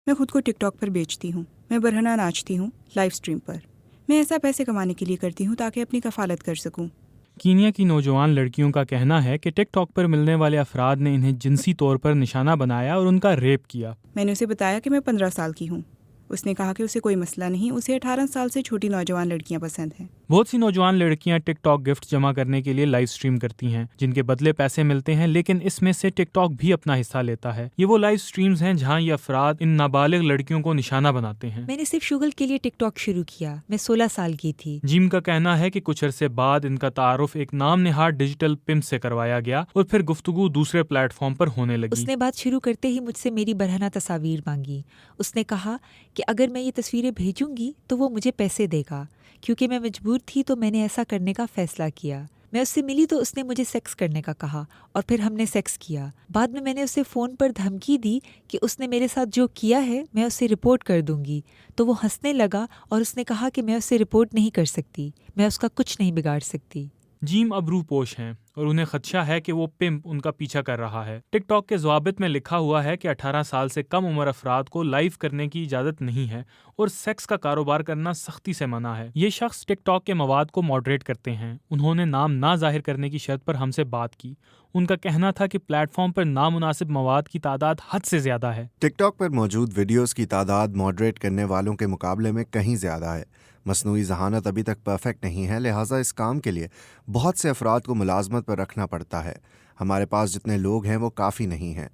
میں خود کو ٹک ٹاک پر بیچتی ہوں، میں برہنہ ناچتی ہوں لائیو اسٹریم پر۔ میں ایسا پیسے کمانے کے لیے کرتی ہوں تاکہ اپنی کفالت کر سکوں۔ کینیا کی نوجوان لڑکیوں کا کہنا ہے کہ ٹک ٹاک پر ملنے والے افراد نے انہیں جنسی طور پر نشانہ بنایا اور ان کا ریپ کیا۔ میں نے اسے بتایا کہ میں 15 سال کی ہوں۔ اس نے کہا کہ اسے کوئی مسئلہ نہیں، اسے 18 سال سے چھوٹی نوجوان لڑکیاں پسند ہیں۔ بہت سی نوجوان لڑکیاں ٹک ٹاک گفٹ جمع کرنے کے لیے لائیو اسٹریم کرتی ہیں جن کے بدلے پیسے ملتے ہیں، لیکن اس میں سے ٹک ٹاک بھی اپنا حصہ لیتا ہے۔ یہ وہ لائیو اسٹریمز ہیں جہاں یہ افراد ان نابالغ لڑکیوں کو نشانہ بناتے ہیں۔ میں نے صرف شغل کے لیے ٹک ٹاک شروع کیا۔ میں 16 سال کی تھی۔ جیم کا کہنا ہے کہ کچھ عرصے بعد ان کا تعارف ایک نام نہاد ڈیجیٹل پمپ سے کروایا گیا اور پھر گفتگو دوسرے پلیٹ فارم پر ہونے لگی۔ اس نے بات شروع کرتے ہی مجھ سے میری برہنہ تصاویر مانگی۔ اس نے کہا کہ اگر میں یہ تصویریں بھیجوں گی تو وہ مجھے پیسے دے گا۔ کیونکہ میں مجبور تھی تو میں نے ایسا کرنے کا فیصلہ کیا۔ میں اس سے ملی تو اس نے مجھے سیکس کرنے کا کہا اور پھر ہم نے سیکس کیا۔ بعد میں نے اسے فون پر دھمکی دی کہ اس نے میرے ساتھ جو کیا ہے میں اسے رپورٹ کر دوں گی، تو وہ ہنسنے لگا اور اس نے کہا کہ میں اسے رپورٹ نہیں کر سکتی، میں اس کا کچھ نہیں بگاڑ سکتی۔ جیم اب روح پوش ہیں اور انہیں خدشہ ہے کہ وہ پمپ ان کا پیچھا کر رہا ہے۔ ٹک ٹاک کے ضوابط میں لکھا ہوا ہے کہ 18 سال سے کم عمر افراد کو لائیو کرنے کی اجازت نہیں ہے اور سیکس کا کاروبار کرنا سختی سے منع ہے۔ یہ شخص ٹک ٹاک کے مواد کو ماڈریٹ کرتے ہیں۔ انہوں نے نام نہ ظاہر کرنے کی شرط پر ہم سے بات کی۔ ان کا کہنا تھا کہ پلیٹ فارم پر نامناسب مواد کی تعداد حد سے زیادہ ہے۔ ٹک ٹاک پر موجود ویڈیوز کی تعداد ماڈریٹ کرنے والوں کے مقابلے میں کہیں زیادہ ہے۔ مصنوعی ذہانت ابھی تک پرفیکٹ نہیں ہے، لہٰذا اس کام کے لیے بہت سے افراد کو ملازمت پر رکھنا پڑتا ہے۔ ہمارے پاس جتنے لوگ ہیں وہ کافی نہیں ہیں۔